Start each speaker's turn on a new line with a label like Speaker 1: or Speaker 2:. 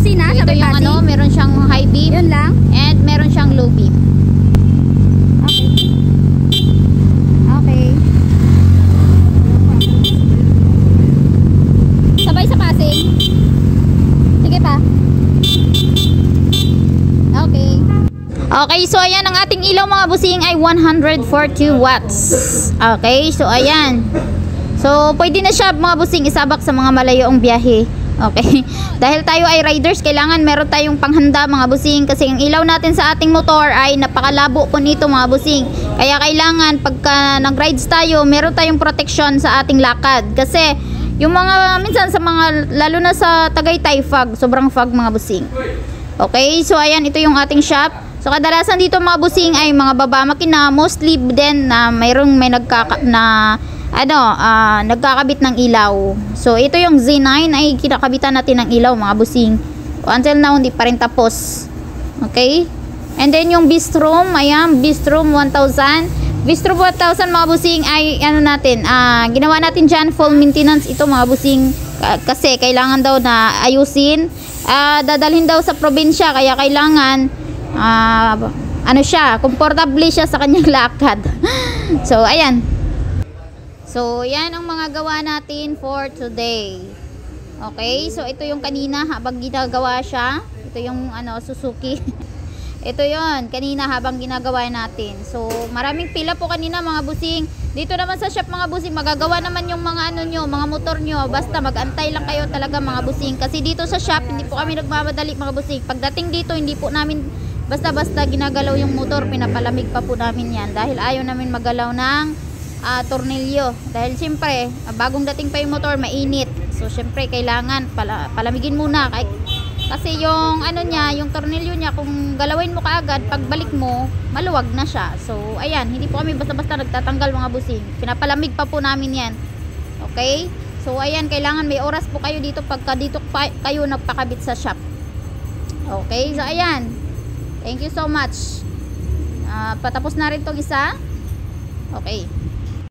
Speaker 1: busina,
Speaker 2: ito yung
Speaker 1: passing.
Speaker 2: ano, meron siyang high beam.
Speaker 1: Yun lang.
Speaker 2: And meron siyang low beam.
Speaker 1: Okay. Okay. Sabay sa passing. Sige pa. Okay.
Speaker 2: Okay, so ayan ang ating ilaw mga busing ay 140 watts. Okay, so ayan. So pwede na siya mga busing isabak sa mga malayoong biyahe. Okay. Dahil tayo ay riders, kailangan meron tayong panghanda mga busing kasi ang ilaw natin sa ating motor ay napakalabo po nito mga busing. Kaya kailangan pagka nag-rides tayo, meron tayong protection sa ating lakad. Kasi yung mga minsan sa mga lalo na sa Tagaytay fog, sobrang fog mga busing. Okay, so ayan ito yung ating shop. So kadalasan dito mga busing ay mga baba makina, mostly din na may nagkakabit ng ilaw. So ito yung Z9 ay kinakabitan natin ng ilaw mga busing. Until now hindi pa rin tapos. Okay? And then yung Bistrom, ayan, Bistrom 1000. Bistrom 1000 mga busing ay ano natin, ginawa natin dyan full maintenance ito mga busing kasi kailangan daw na ayusin. Dadalhin daw sa probinsya kaya kailangan ano siya, komportable siya sa kanyang lakad. So ayan. So, yan ang mga gawa natin for today. Okay, so ito yung kanina habang ginagawa siya. Ito yung Suzuki. Ito yon kanina habang ginagawa natin. So, maraming pila po kanina mga busing. Dito naman sa shop mga busing, magagawa naman yung mga mga motor nyo. Basta mag-antay lang kayo talaga mga busing. Kasi dito sa shop, hindi po kami nagmamadali mga busing. Pagdating dito, hindi po namin basta-basta ginagalaw yung motor. Pinapalamig pa po namin yan. Dahil ayaw namin magalaw ng tornilyo dahil siyempre bagong dating pa yung motor mainit, so siyempre kailangan palamigin muna kasi yung yung tornilyo niya kung galawin mo kaagad pagbalik mo maluwag na siya. So ayan, hindi po kami basta-basta nagtatanggal mga busing, pinapalamig pa po namin yan. Okay, so ayan, kailangan may oras po kayo dito pagka dito kayo nagpakabit sa shop. Okay, so ayan, thank you so much. Patapos na rin tong isa. Okay.